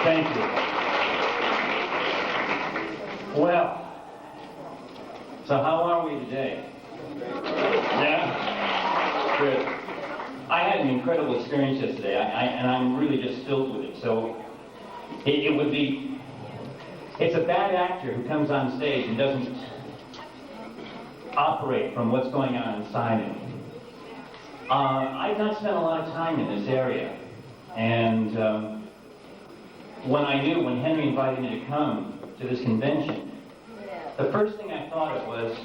Thank you. Well, so how are we today? Yeah? Good. I had an incredible experience yesterday, and I'm really just filled with it. So it would be, it's a bad actor who comes on stage and doesn't operate from what's going on inside him. I've not spent a lot of time in this area, and when Henry invited me to come to this convention, the first thing I thought of was,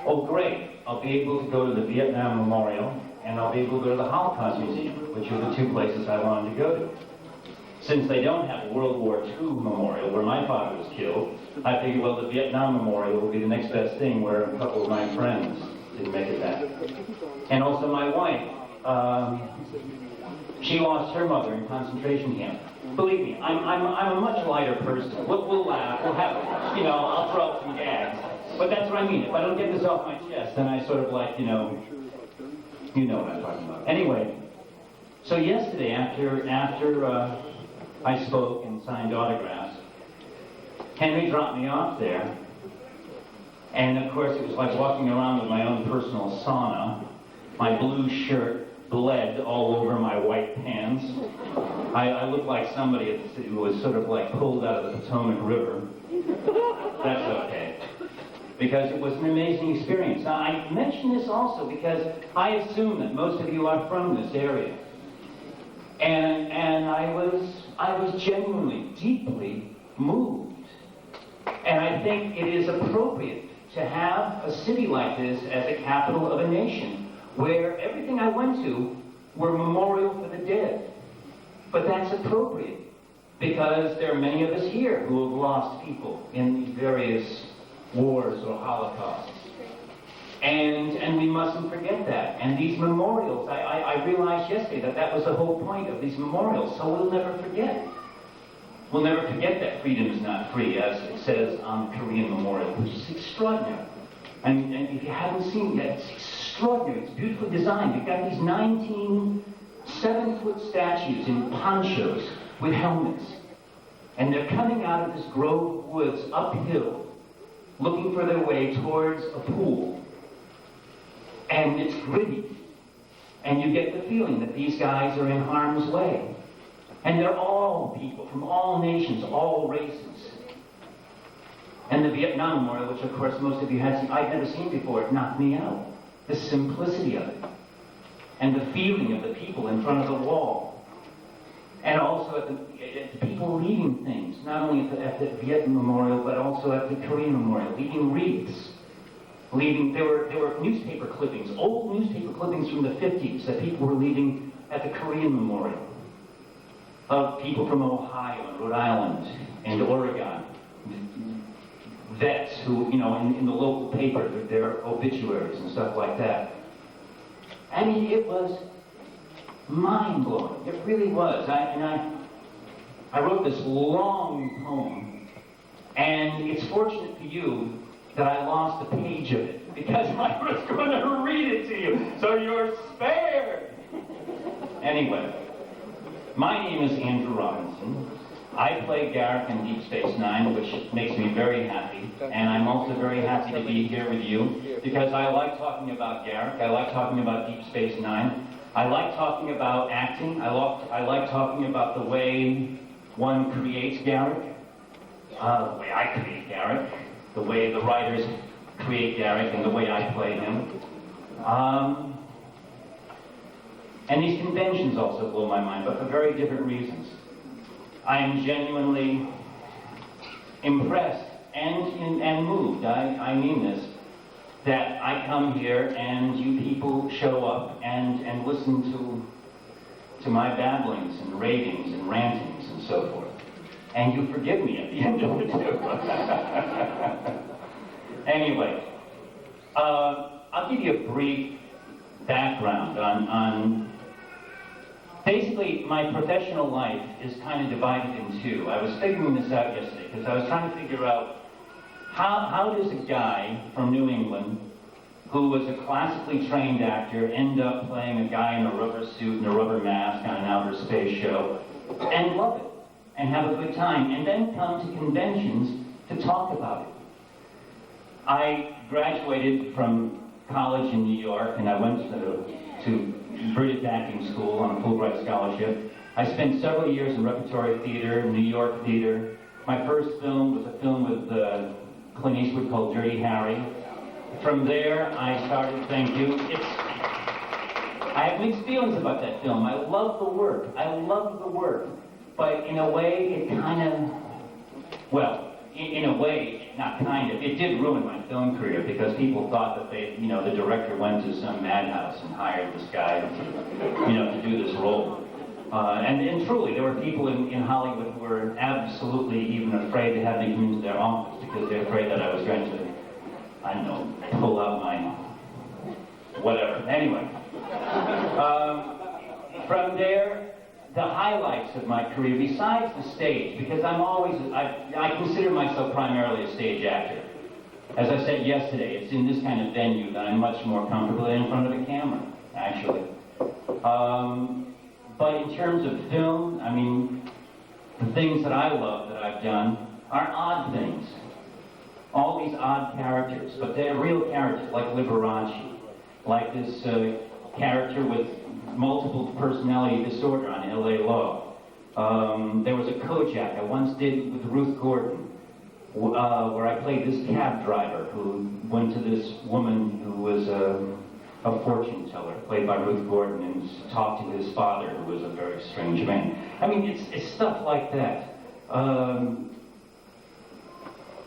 oh great, I'll be able to go to the Vietnam Memorial, and I'll be able to go to the Holocaust Museum, which are the two places I wanted to go to. Since they don't have a World War II memorial where my father was killed, I figured, well, the Vietnam Memorial will be the next best thing where a couple of my friends didn't make it back. And also my wife, she lost her mother in concentration camp. Believe me, I'm a much lighter person. We'll laugh, we'll have, I'll throw out some gags. But that's what I mean. If I don't get this off my chest, then I sort of like, you know what I'm talking about. Anyway, so yesterday after I spoke and signed autographs, Henry dropped me off there. And of course, it was like walking around with my own personal sauna. My blue shirt bled all over my white pants. I looked like somebody who was sort of like pulled out of the Potomac River. That's okay. Because it was an amazing experience. Now, I mention this also because I assume that most of you are from this area. And I was genuinely, deeply moved. And I think it is appropriate to have a city like this as a capital of a nation, where everything I went to were memorial for the dead. But that's appropriate, because there are many of us here who have lost people in these various wars or holocausts. And we mustn't forget that. And these memorials, I realized yesterday that was the whole point of these memorials, so we'll never forget. We'll never forget that freedom is not free, as it says on the Korean Memorial, which is extraordinary. And if you haven't seen it yet, it's extraordinary. It's beautifully designed. You've got these 19 7-foot statues in ponchos with helmets. And they're coming out of this grove of woods uphill, looking for their way towards a pool. And it's gritty. And you get the feeling that these guys are in harm's way. And they're all people from all nations, all races. And the Vietnam Memorial, which of course most of you had seen, I'd never seen before, it knocked me out. The simplicity of it. And the feeling of the people in front of the wall. And also at the people leaving things, not only at the Vietnam Memorial, but also at the Korean Memorial, leaving wreaths. There were newspaper clippings, old newspaper clippings from the 50s that people were leaving at the Korean Memorial. Of people from Ohio and Rhode Island and Oregon, vets who, in the local paper, their obituaries and stuff like that. I mean, it was mind-blowing. It really was. I wrote this long poem, and it's fortunate for you that I lost a page of it, because I was going to read it to you, so you're spared. Anyway. My name is Andrew Robinson. I play Garrick in Deep Space Nine, which makes me very happy. And I'm also very happy to be here with you, because I like talking about Garrick. I like talking about Deep Space Nine. I like talking about acting. I like talking about the way one creates Garrick, the way I create Garrick, the way the writers create Garrick, and the way I play him. And these conventions also blow my mind, but for very different reasons. I am genuinely impressed and moved, I mean this, that I come here and you people show up and listen to my babblings and ravings and rantings and so forth. And you forgive me at the end of it too. Anyway, I'll give you a brief background on basically, my professional life is kind of divided in two. I was figuring this out yesterday because I was trying to figure out how does a guy from New England who was a classically trained actor end up playing a guy in a rubber suit and a rubber mask on an outer space show and love it and have a good time, and then come to conventions to talk about it. I graduated from college in New York, and I went to British acting school on a Fulbright scholarship. I spent several years in repertory theater, New York theater. My first film was a film with Clint Eastwood called Dirty Harry. From there, I started, thank you. I have mixed feelings about that film. I love the work. I love the work. But in a way, it kind of, well, in a way, not kind of, it did ruin my film career because people thought that the director went to some madhouse and hired this guy to do this role. And truly, there were people in Hollywood who were absolutely even afraid to have me come into their office because they're afraid that I was going to, I don't know, pull out my whatever. Anyway, from there, the highlights of my career, besides the stage, because I consider myself primarily a stage actor. As I said yesterday, it's in this kind of venue that I'm much more comfortable in front of a camera, actually. But in terms of film, I mean, the things that I love that I've done are odd things. All these odd characters, but they're real characters, like Liberace, like this character with multiple personality disorder on L.A. Law. There was a Kojak I once did with Ruth Gordon, where I played this cab driver who went to this woman who was a fortune teller, played by Ruth Gordon, and talked to his father, who was a very strange man. I mean, it's stuff like that.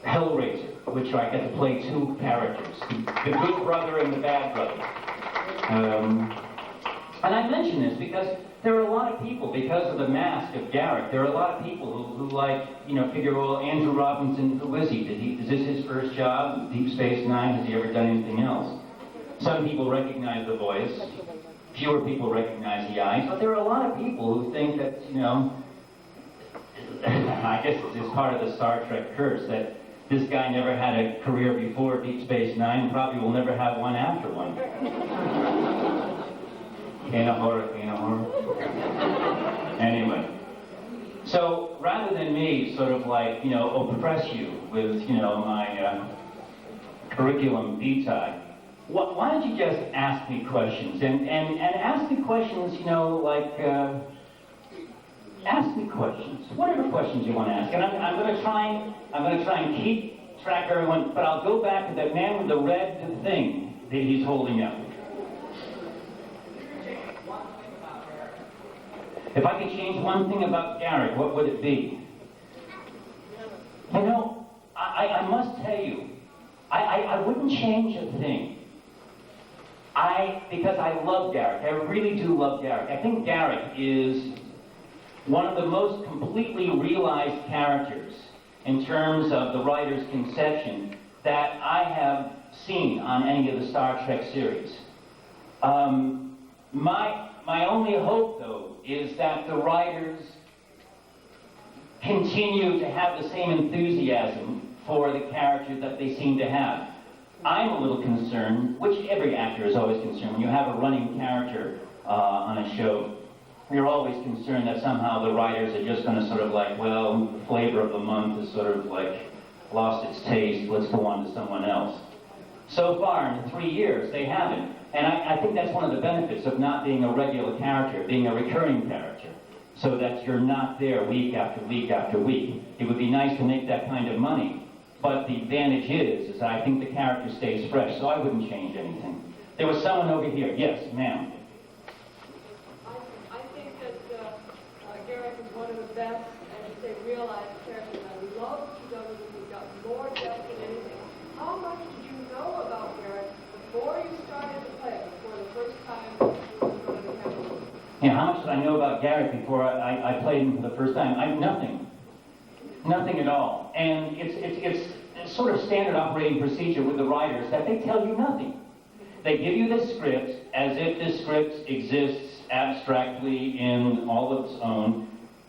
Hellraiser, which I get to play two characters, the good brother and the bad brother. And I mention this because there are a lot of people, because of the mask of Garrick, there are a lot of people who figure, well, Andrew Robinson, who is he? Is this his first job? Deep Space Nine? Has he ever done anything else? Some people recognize the voice. Fewer people recognize the eyes. But there are a lot of people who think that, I guess it's part of the Star Trek curse, that this guy never had a career before Deep Space Nine, probably will never have one after one. Ain't a horror. Anyway, so rather than me sort of oppress you with, my curriculum vitae, why don't you just ask me questions and ask me questions, ask me questions, whatever questions you want to ask, and I'm going to try and keep track of everyone, but I'll go back to that man with the red thing that he's holding up. If I could change one thing about Garrick, what would it be? I must tell you, I wouldn't change a thing. Because I love Garrick. I really do love Garrick. I think Garrick is one of the most completely realized characters in terms of the writer's conception that I have seen on any of the Star Trek series. My only hope, though, is that the writers continue to have the same enthusiasm for the characters that they seem to have. I'm a little concerned, which every actor is always concerned, when you have a running character on a show, you're always concerned that somehow the writers are just going to sort of the flavor of the month is sort of lost its taste, let's go on to someone else. So far, in 3 years, they haven't. And I think that's one of the benefits of not being a regular character, being a recurring character, so that you're not there week after week after week. It would be nice to make that kind of money, but the advantage is I think the character stays fresh, so I wouldn't change anything. There was someone over here. Yes, ma'am. I think that Garrick is one of the best, as you say, realized characters. I love what you've done with him. You've got more depth than anything. How much did you know about Garrick before you started to play, before the first time you were in front of the camera? Yeah, how much did I know about Garrick before I played him for the first time? Nothing. Nothing at all. And it's sort of standard operating procedure with the writers that they tell you nothing. They give you the script as if the script exists abstractly in all of its own,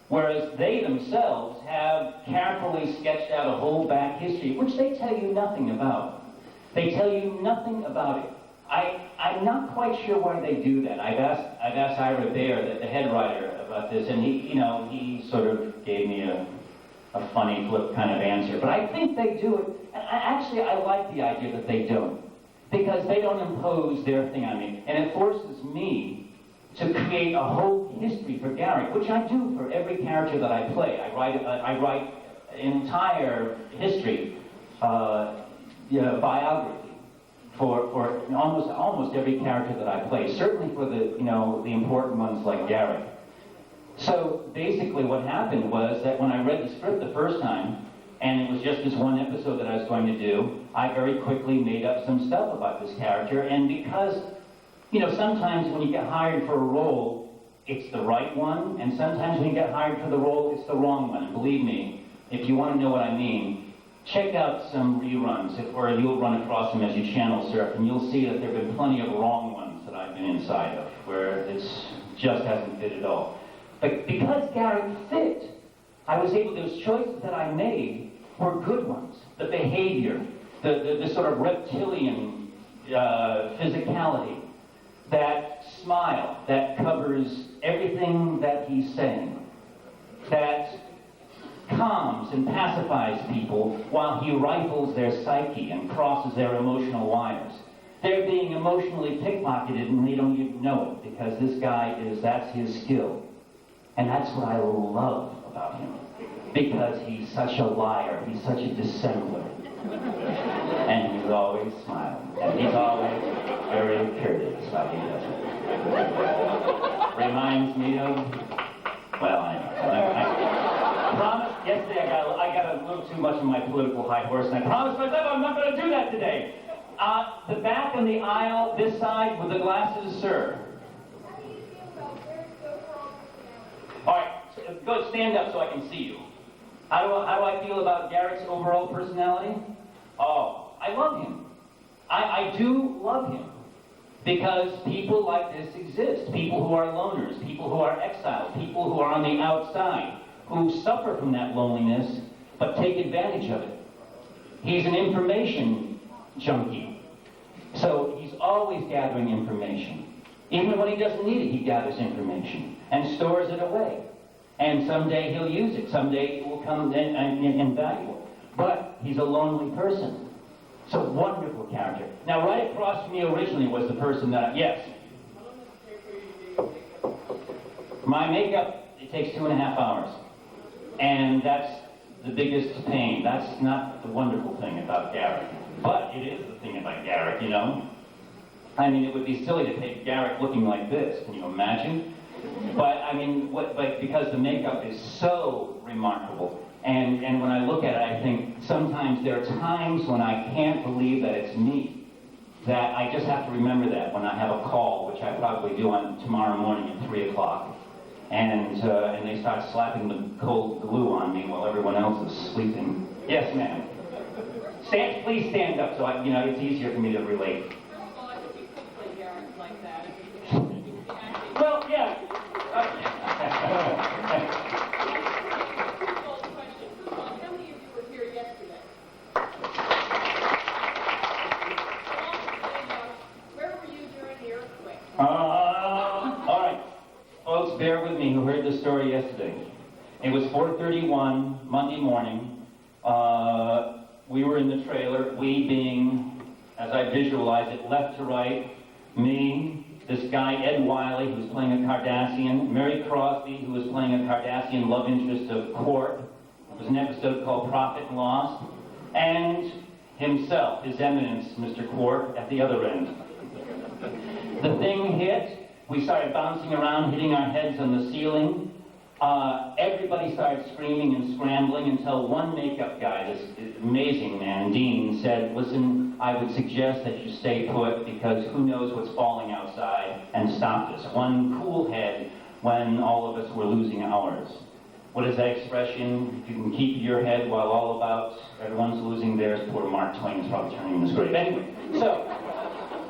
whereas they themselves have carefully sketched out a whole back history, which they tell you nothing about. They tell you nothing about it. I'm not quite sure why they do that. I've asked Ira Bear, the head writer, about this, and he sort of gave me a funny flip kind of answer. But I think they do it, and I like the idea that they don't, because they don't impose their thing on me, and it forces me to create a whole history for Garrick, which I do for every character that I play. I write an entire history, biography for almost every character that I play. Certainly for the important ones like Garrick. So basically, what happened was that when I read the script the first time, and it was just this one episode that I was going to do, I very quickly made up some stuff about this character, and because sometimes when you get hired for a role, it's the right one, and sometimes when you get hired for the role, it's the wrong one. And believe me, if you want to know what I mean, check out some reruns, or you'll run across them as you channel surf, and you'll see that there have been plenty of wrong ones that I've been inside of, where it just hasn't fit at all. But because Garrick fit, those choices that I made were good ones. The behavior, the sort of reptilian physicality, that smile that covers everything that he's saying, that calms and pacifies people while he rifles their psyche and crosses their emotional wires. They're being emotionally pickpocketed and they don't even know it, because this guy that's his skill. And that's what I love about him, because he's such a liar, he's such a dissembler. And he's always smiling, and he's always very curious how he does it. Reminds me of, well, I promised yesterday I got a little too much of my political high horse, and I promised myself I'm not going to do that today. The back in the aisle, this side with the glasses, sir. All right, go stand up so I can see you. How do I feel about Garrick's overall personality? Oh, I love him. I do love him. Because people like this exist. People who are loners, people who are exiles, people who are on the outside, who suffer from that loneliness, but take advantage of it. He's an information junkie. So he's always gathering information. Even when he doesn't need it, he gathers information and stores it away. And someday he'll use it. Someday it will come invaluable. But he's a lonely person. It's a wonderful character. Now, right across from me originally was the person that, yes. My makeup, it takes 2.5 hours. And that's the biggest pain. That's not the wonderful thing about Garrick. But it is the thing about Garrick, I mean, it would be silly to take Garrick looking like this. Can you imagine? But, I mean, because the makeup is so remarkable. And when I look at it, I think sometimes there are times when I can't believe that it's me. That I just have to remember that when I have a call, which I probably do on tomorrow morning at 3 o'clock. And they start slapping the cold glue on me while everyone else is sleeping. Yes, ma'am. Please stand up so it's easier for me to relate. Well, yeah. All right. Folks, bear with me who heard the story yesterday. It was 4:31 Monday morning. We were in the trailer, we being, as I visualize it, left to right, me, this guy Ed Wiley, who was playing a Cardassian, Mary Crosby, who was playing a Cardassian love interest of Quark. It was an episode called Prophet and Lost, and himself, His Eminence, Mr. Quark, at the other end. The thing hit, we started bouncing around, hitting our heads on the ceiling. Everybody started screaming and scrambling until one makeup guy, this amazing man, Dean, said, listen, I would suggest that you stay put because who knows what's falling outside, and stopped us. One cool head when all of us were losing ours. What is that expression? If you can keep your head while all about everyone's losing theirs, poor Mark Twain is probably turning in his grave. Anyway, so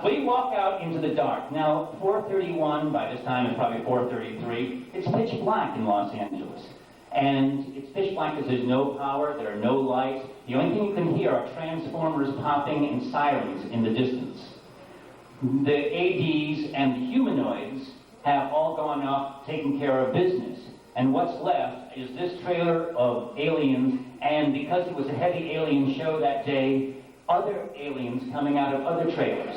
we walk out into the dark. Now, 4:31, by this time it's probably 4:33, it's pitch black in Los Angeles. And it's pitch black because there's no power, there are no lights. The only thing you can hear are transformers popping and sirens in the distance. the ADs and the humanoids have all gone off taking care of business. And what's left is this trailer of aliens, and because it was a heavy alien show that day, other aliens coming out of other trailers.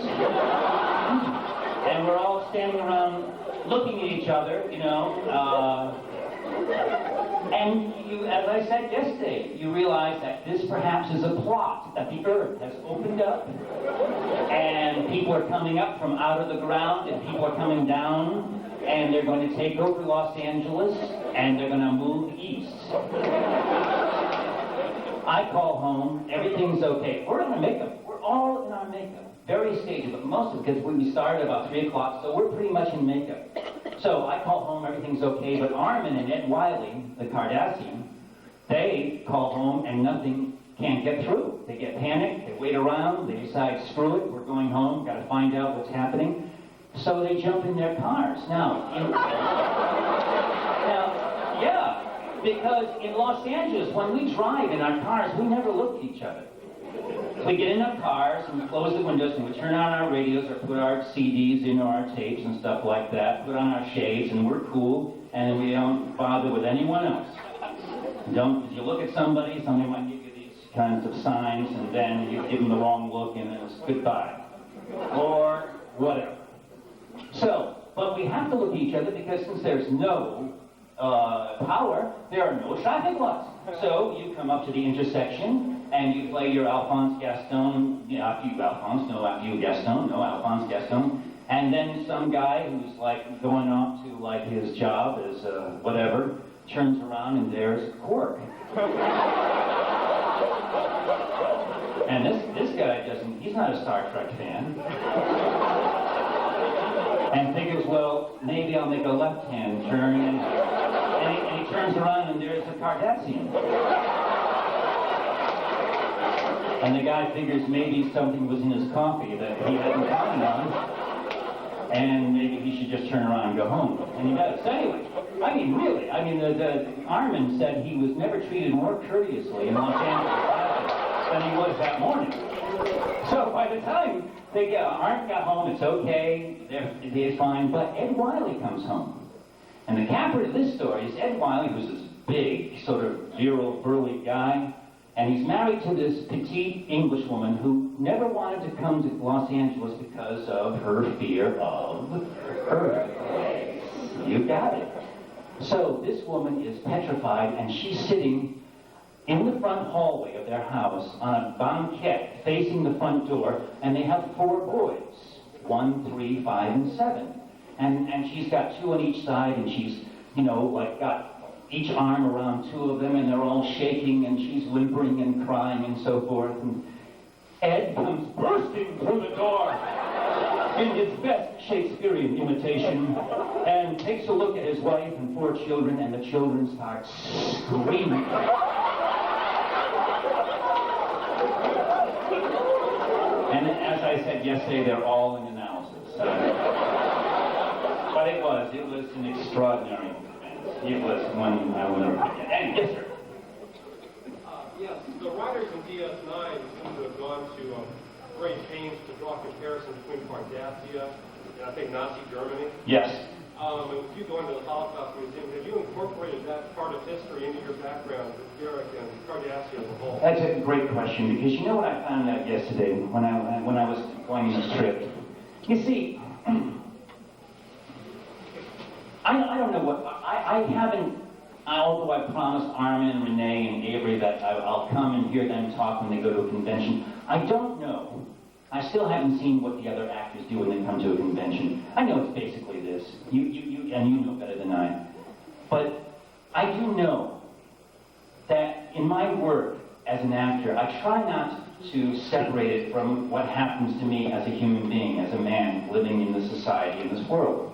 And we're all standing around looking at each other, you know, and you, as I said yesterday, you realize that this perhaps is a plot, that the earth has opened up, and people are coming up from out of the ground, and people are coming down, and they're going to take over Los Angeles, and they're going to move east. I call home, everything's okay. We're in our makeup. We're all in our makeup. Very staged, but most of it, because we started about 3 o'clock, so we're pretty much in makeup. So I call home, everything's okay, but Armin and Ed Wiley, the Cardassian, they call home and nothing can't get through. They get panicked, they wait around, they decide, screw it, we're going home, got to find out what's happening. So they jump in their cars. Because in Los Angeles, when we drive in our cars, we never look at each other. We get in our cars and we close the windows and we turn on our radios or put our CDs in or our tapes and stuff like that, put on our shades, and we're cool, and we don't bother with anyone else. If you look at somebody might give you these kinds of signs, and then you give them the wrong look and it's goodbye. Or whatever. So, but we have to look at each other because since there's no power, there are no traffic lights. So you come up to the intersection and you play your Alphonse Gaston, after you Gaston, no Alphonse Gaston, and then some guy who's like going off to like his job as whatever, turns around and there's Quark. And this guy he's not a Star Trek fan. And figures, well, maybe I'll make a left-hand turn, and he turns around and there's a Cardassian. And the guy figures maybe something was in his coffee that he hadn't counted on, and maybe he should just turn around and go home. And he does. So anyway, the Armin said he was never treated more courteously in Los Angeles than he was that morning. So by the time Armin got home, it's okay, they're fine, but Ed Wiley comes home. And the capper of this story is Ed Wiley, who's this big, sort of virile, burly guy, and he's married to this petite English woman who never wanted to come to Los Angeles because of her fear of earthquakes. You got it. So this woman is petrified, and she's sitting in the front hallway of their house on a banquette facing the front door, and they have 4 boys, 1, 3, 5, and 7. And she's got 2 on each side, and she's, got each arm around 2 of them, and they're all shaking, and she's whimpering and crying and so forth. And Ed comes bursting through the door in his best Shakespearean imitation and takes a look at his wife and 4 children, and the children start screaming. And as I said yesterday, they're all in analysis. But it was an extraordinary event. It was one I will never forget. And yes, sir. Yes, the writers in DS9 seem to have gone to great pains to draw comparisons between Cardassia and I think Nazi Germany. Yes. And if you go into the Holocaust Museum, have you incorporated that part of history into your background with Garrick and Cardassia as a whole? That's a great question, because you know what I found out yesterday when I was going on this trip? You see, I don't know what, I haven't, although I promised Armin, Renee, and Avery that I'll come and hear them talk when they go to a convention, I don't know. I still haven't seen what the other actors do when they come to a convention. I know it's basically this. And you know better than I. But I do know that in my work as an actor, I try not to separate it from what happens to me as a human being, as a man living in this society, in this world.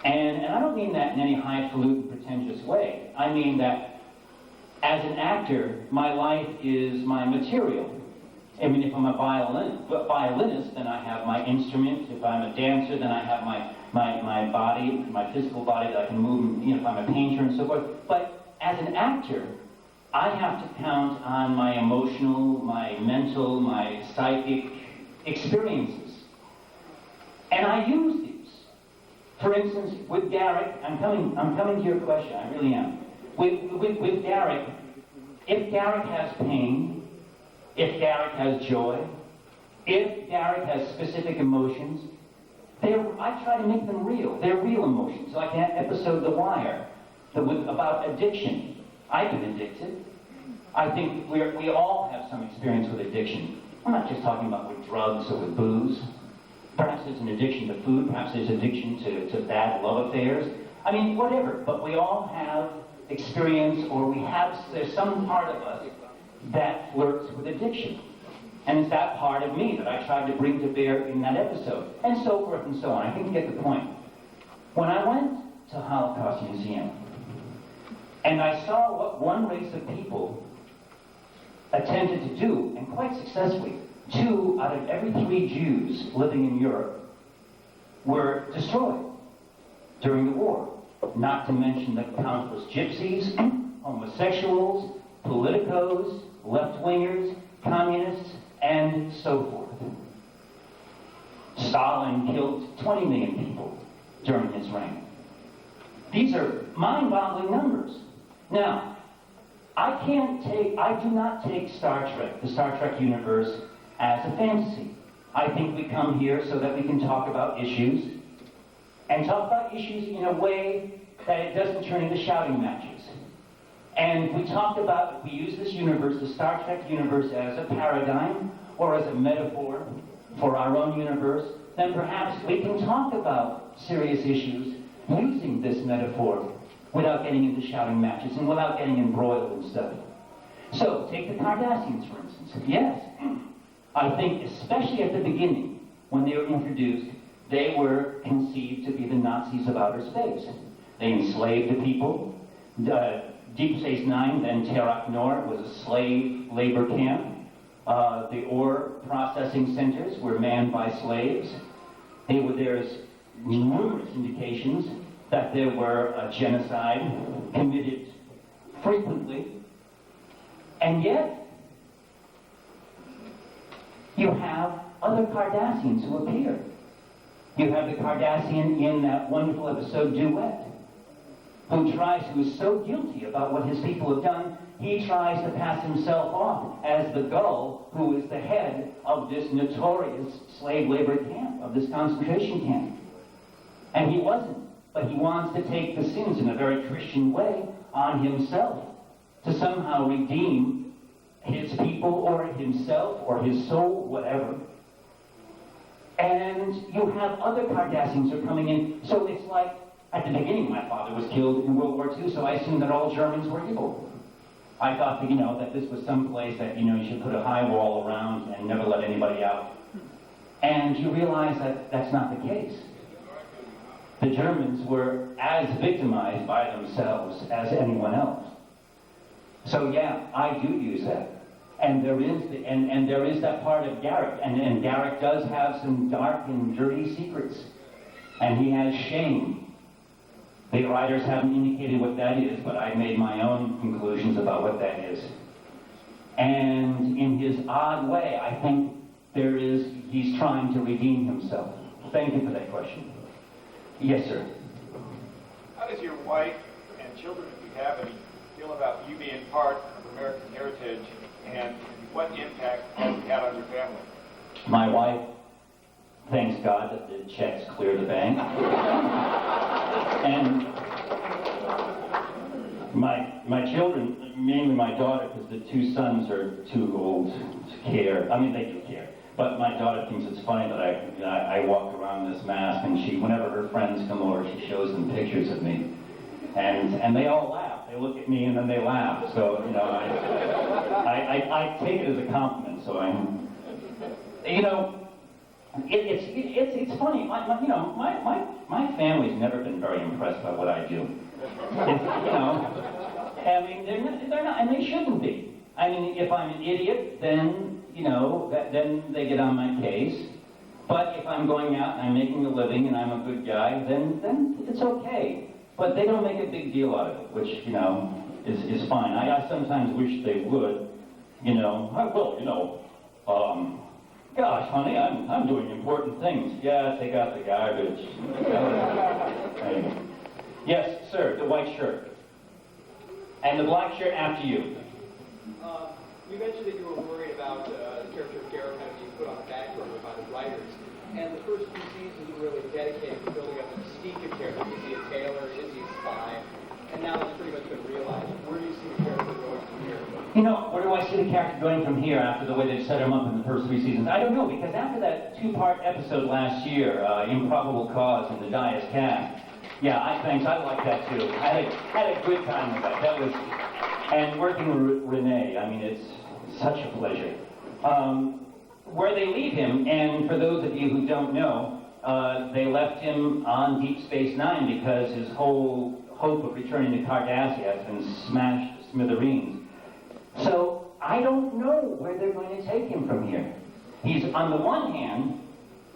And I don't mean that in any highfalutin, pretentious way. I mean that as an actor, my life is my material. I mean, if I'm a violinist, then I have my instrument. If I'm a dancer, then I have my body, my physical body that I can move, if I'm a painter and so forth. But as an actor, I have to count on my emotional, my mental, my psychic experiences. And I use these. For instance, with Garrick, I'm coming to your question, I really am. With Garrick, if Garrick has pain, if Garrick has joy, if Garrick has specific emotions, I try to make them real. They're real emotions. Like that episode, The Wire, about addiction. I've been addicted. I think we all have some experience with addiction. We're not just talking about with drugs or with booze. Perhaps there's an addiction to food. Perhaps there's addiction to bad love affairs. I mean, whatever. But we all have experience, or there's some part of us that flirts with addiction. And it's that part of me that I tried to bring to bear in that episode, and so forth and so on. I think you get the point. When I went to Holocaust Museum, and I saw what one race of people attempted to do, and quite successfully, 2 out of every 3 Jews living in Europe were destroyed during the war. Not to mention the countless gypsies, homosexuals, politicos, left-wingers, communists, and so forth. Stalin killed 20 million people during his reign. These are mind-boggling numbers. Now, I do not take Star Trek, the Star Trek universe, as a fantasy. I think we come here so that we can talk about issues, and talk about issues in a way that it doesn't turn into shouting matches. And we use this universe, the Star Trek universe, as a paradigm or as a metaphor for our own universe, then perhaps we can talk about serious issues using this metaphor without getting into shouting matches and without getting embroiled in stuff. So, take the Cardassians, for instance. Yes, I think especially at the beginning, when they were introduced, they were conceived to be the Nazis of outer space. They enslaved the people. Deep Space Nine, then Terok Nor, was a slave labor camp. The ore processing centers were manned by slaves. There's numerous indications that there were a genocide committed frequently. And yet, you have other Cardassians who appear. You have the Cardassian in that wonderful episode, Duet, who is so guilty about what his people have done, he tries to pass himself off as the gull who is the head of this notorious slave labor camp, of this concentration camp. And he wasn't, but he wants to take the sins in a very Christian way on himself to somehow redeem his people or himself or his soul, whatever. And you have other Cardassians who are coming in, so it's like, at the beginning, my father was killed in World War II, so I assumed that all Germans were evil. I thought that, that this was some place that, you should put a high wall around and never let anybody out. And you realize that that's not the case. The Germans were as victimized by themselves as anyone else. So yeah, I do use that. And there is that part of Garrick, and Garrick does have some dark and dirty secrets. And he has shame. The writers haven't indicated what that is, but I've made my own conclusions about what that is. And in his odd way, I think he's trying to redeem himself. Thank you for that question. Yes, sir. How does your wife and children, if you have any, feel about you being part of American heritage, and what impact has it had on your family? My wife thanks God that the checks clear the bank. And my children, mainly my daughter, because the 2 sons are too old to care. I mean, they do care. But my daughter thinks it's funny that I walk around this mask, and whenever her friends come over, she shows them pictures of me. And they all laugh. They look at me and then they laugh. So, I take it as a compliment. So it's funny. My family's never been very impressed by what I do. I mean, they're not, and they shouldn't be. I mean, if I'm an idiot, then then they get on my case. But if I'm going out and I'm making a living and I'm a good guy, then it's okay. But they don't make a big deal out of it, which is fine. I sometimes wish they would. Gosh, honey, I'm doing important things. Yeah, take out the garbage. Yes, sir, the white shirt. And the black shirt after you. You mentioned that you were worried about the character of Garrett kind of being put on the back burner by the writers. And the first few seasons were really dedicated to building up the mystique of character. Is he a tailor? Is he a spy? And now it's pretty much been realized. Where do you see the character going from here? You know, where do I see the character going from here after the way they've set him up in the first 3 seasons? I don't know, because after that 2-part episode last year, Improbable Cause and the Dias Cast, yeah, thanks, I like that too. I had a good time with that. That was, and working with Renee, I mean, it's such a pleasure. Where they leave him, and for those of you who don't know, they left him on Deep Space Nine because his whole hope of returning to Cardassia has been smashed to smithereens. So I don't know where they're going to take him from here. He's, on the one hand,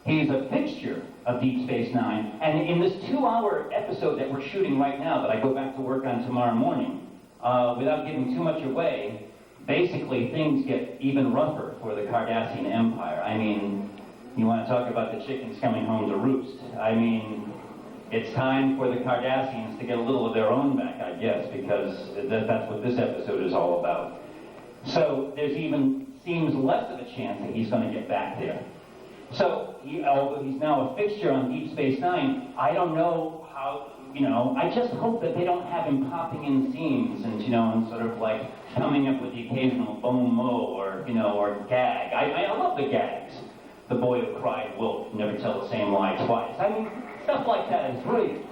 he's a fixture of Deep Space Nine, and in this 2-hour episode that we're shooting right now, that I go back to work on tomorrow morning, without giving too much away, basically things get even rougher for the Cardassian Empire. I mean, you want to talk about the chickens coming home to roost. I mean, it's time for the Cardassians to get a little of their own back, I guess, because that's what this episode is all about. So there's even seems less of a chance that he's going to get back there. So, although he's now a fixture on Deep Space Nine, I don't know how, you know, I just hope that they don't have him popping in scenes and, you know, and sort of like coming up with the occasional bon mot or, you know, or gag. I love the gags. The boy who cried wolf, never tell the same lie twice. I mean, stuff like that is brilliant.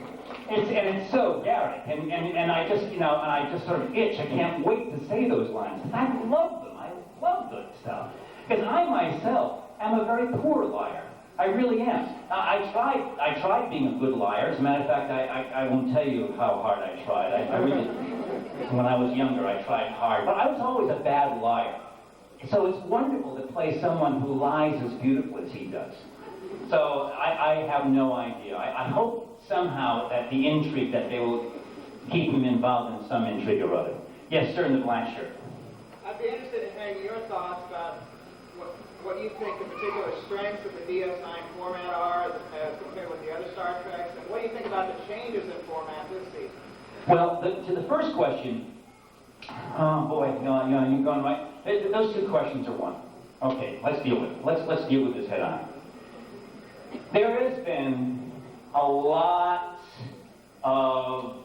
It's so Garrett, and I just, you know, and I just sort of itch. I can't wait to say those lines. I love them. I love good stuff. Because I myself am a very poor liar. I really am. I tried being a good liar. As a matter of fact, I won't tell you how hard I tried. I really, when I was younger, I tried hard. But I was always a bad liar. So it's wonderful to play someone who lies as beautifully as he does. So I have no idea. I hope somehow that the intrigue, that they will keep him involved in some intrigue or other. Yes, sir, in the black shirt. I'd be interested in hearing your thoughts about what you think the particular strengths of the DS9 format are as compared with the other Star Treks, and what do you think about the changes in format this season? Well, to the first question, oh boy, you've gone right. Those 2 questions are one. Okay, let's deal with it. Let's deal with this head on. There has been a lot of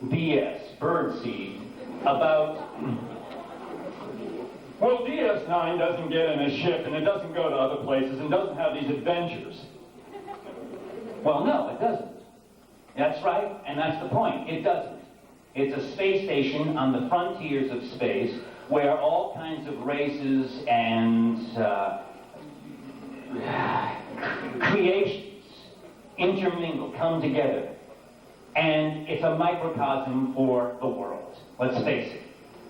BS, birdseed, about, well, DS9 doesn't get in a ship and it doesn't go to other places and doesn't have these adventures. Well, no, it doesn't. That's right, and that's the point. It doesn't. It's a space station on the frontiers of space where all kinds of races and creations intermingle, come together. And it's a microcosm for the world, let's face it.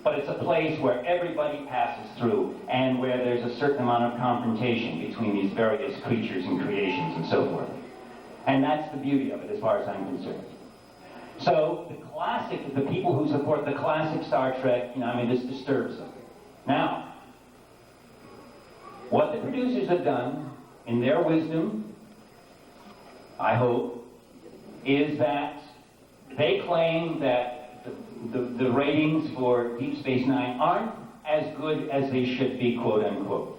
But it's a place where everybody passes through and where there's a certain amount of confrontation between these various creatures and creations and so forth. And that's the beauty of it as far as I'm concerned. So the people who support the classic Star Trek, you know, I mean, this disturbs them. Now, what the producers have done, in their wisdom, I hope, is that they claim that the ratings for Deep Space Nine aren't as good as they should be, quote unquote.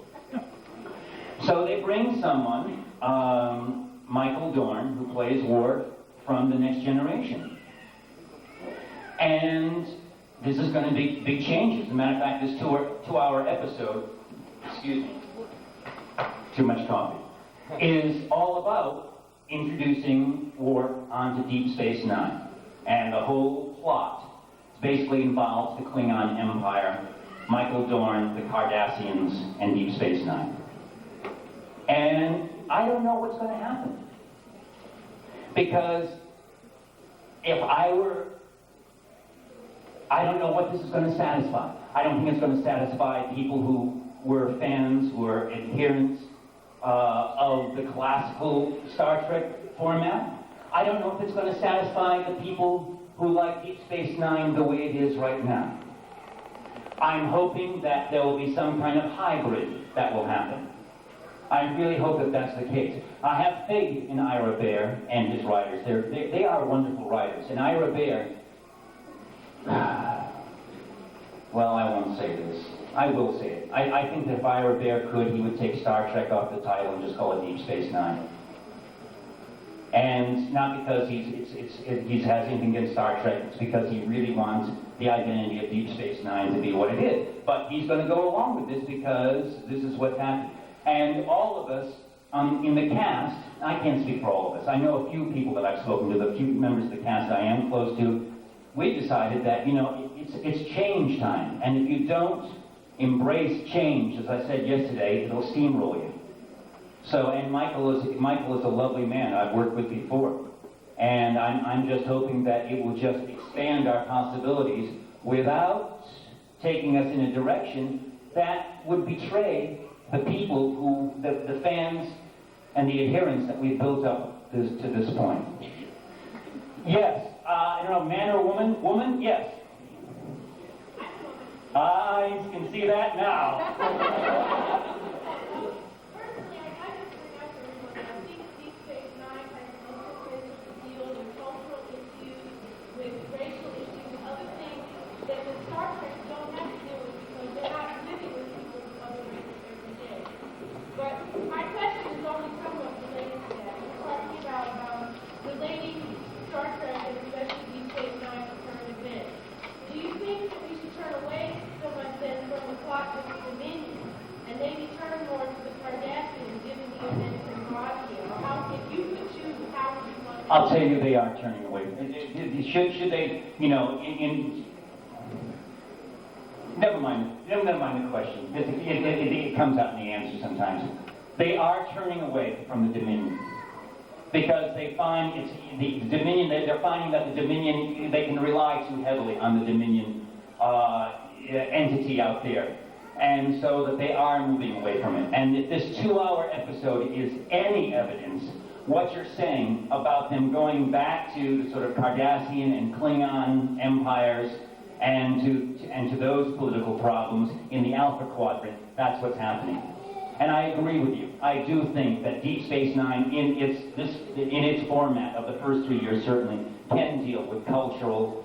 So they bring someone, Michael Dorn, who plays Worf from The Next Generation. And this is going to be big changes. As a matter of fact, this 2-hour episode, excuse me, too much coffee, is all about introducing Worf onto Deep Space Nine. And the whole plot basically involves the Klingon Empire, Michael Dorn, the Cardassians, and Deep Space Nine. And I don't know what's going to happen. Because if I don't know what this is going to satisfy. I don't think it's going to satisfy people who were fans, who were adherents of the classical Star Trek format. I don't know if it's going to satisfy the people who like Deep Space Nine the way it is right now. I'm hoping that there will be some kind of hybrid that will happen. I really hope that that's the case. I have faith in Ira Bear and his writers. They are wonderful writers. And Ira Bear, well, I won't say this. I will say it. I think that if Ira Bear could, he would take Star Trek off the title and just call it Deep Space Nine. And not because he has anything against Star Trek, it's because he really wants the identity of Deep Space Nine to be what it is. But he's going to go along with this because this is what's happening. And all of us in the cast, I can't speak for all of us, I know a few people that I've spoken to, the few members of the cast I am close to, we decided that, it's change time. And if you don't embrace change, as I said yesterday, it'll steamroll you. So, and Michael is a lovely man I've worked with before. And I'm just hoping that it will just expand our possibilities without taking us in a direction that would betray the people who, the fans and the adherents that we've built up to this point. Yes, I don't know, man or woman? Woman? Yes. I can see that now. Personally, I just bring up everyone that I think Deep Space Nine has anticipated to deal with cultural issues, with racial issues, and other things that the Star Trek don't have to deal with because they're not living with people of other races every day. But my question is only somewhat related to that. We're talking about relating Star Trek and especially Deep Space Nine to current events. Do you think that we should turn away so much then from the plot of the Dominion and maybe turn more to the Cardassians given the events in Bosnia? Or how, if you could choose, how would you want to... I'll tell you, they are turning away. Should they, never mind the question. It comes out in the answer sometimes. They are turning away from the Dominion. Because they find it's the Dominion, they're finding that the Dominion, they can rely too heavily on the Dominion entity out there. And so that they are moving away from it. And if this 2-hour episode is any evidence, what you're saying about them going back to the sort of Cardassian and Klingon empires and to those political problems in the Alpha Quadrant, that's what's happening. And I agree with you. I do think that Deep Space Nine, in its format of the first 3 years, certainly can deal with cultural,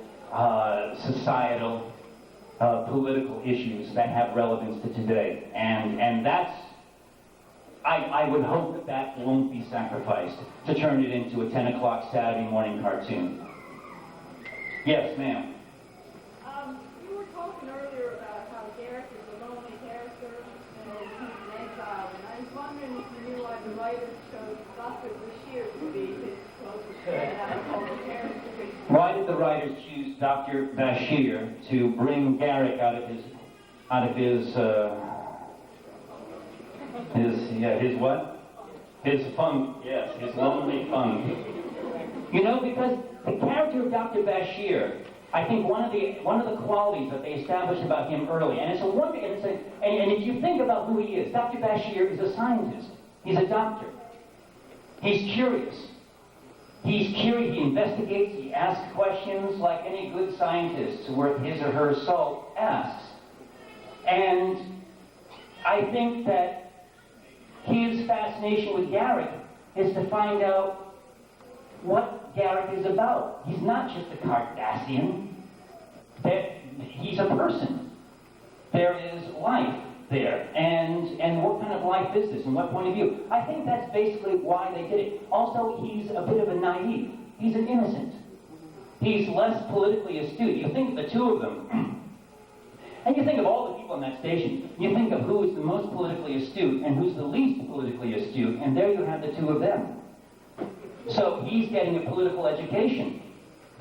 societal, political issues that have relevance to today. And that's, I would hope that won't be sacrificed to turn it into a 10 o'clock Saturday morning cartoon. Yes, ma'am. You were talking earlier about how Garrick is a lonely character and he's an exile, and I was wondering if you knew why the writers chose Dr. Bashir to be his closest friend out of all the characters. Why did the writers choose Dr. Bashir to bring Garrick out of his what? His funk, yes, his lonely funk. Because the character of Dr. Bashir, I think one of the qualities that they established about him early, and and if you think about who he is, Dr. Bashir is a scientist. He's a doctor. He's curious. He's curious, he investigates, he asks questions like any good scientist worth his or her salt asks. And I think that his fascination with Garrick is to find out what Garrick is about. He's not just a Cardassian. He's a person. There is life there. And what kind of life is this? And what point of view? I think that's basically why they did it. Also, he's a bit of a naive. He's an innocent. He's less politically astute. You think of the two of them, and you think of all the people on that station. You think of who is the most politically astute and who's the least politically astute, and there you have the two of them. So he's getting a political education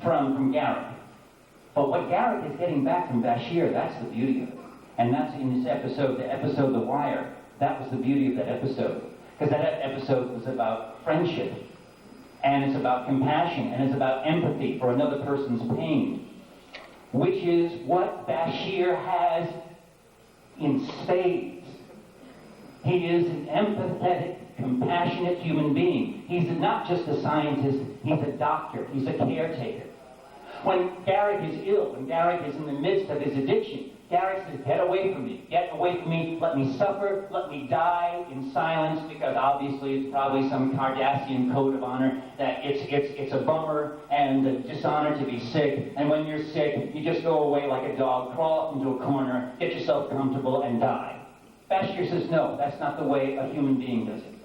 from Garrick. But what Garrick is getting back from Bashir, that's the beauty of it. And that's in this episode, the episode The Wire. That was the beauty of that episode. Because that episode was about friendship. And it's about compassion. And it's about empathy for another person's pain. Which is what Bashir has in spades. He is an empathetic, compassionate human being. He's not just a scientist, he's a doctor, he's a caretaker. When Garrick is ill, when Garrick is in the midst of his addiction, Garrick says, get away from me. Get away from me. Let me suffer. Let me die in silence, because obviously it's probably some Cardassian code of honor that it's a bummer and a dishonor to be sick. And when you're sick, you just go away like a dog, crawl up into a corner, get yourself comfortable, and die. Bashir says, no, that's not the way a human being does it.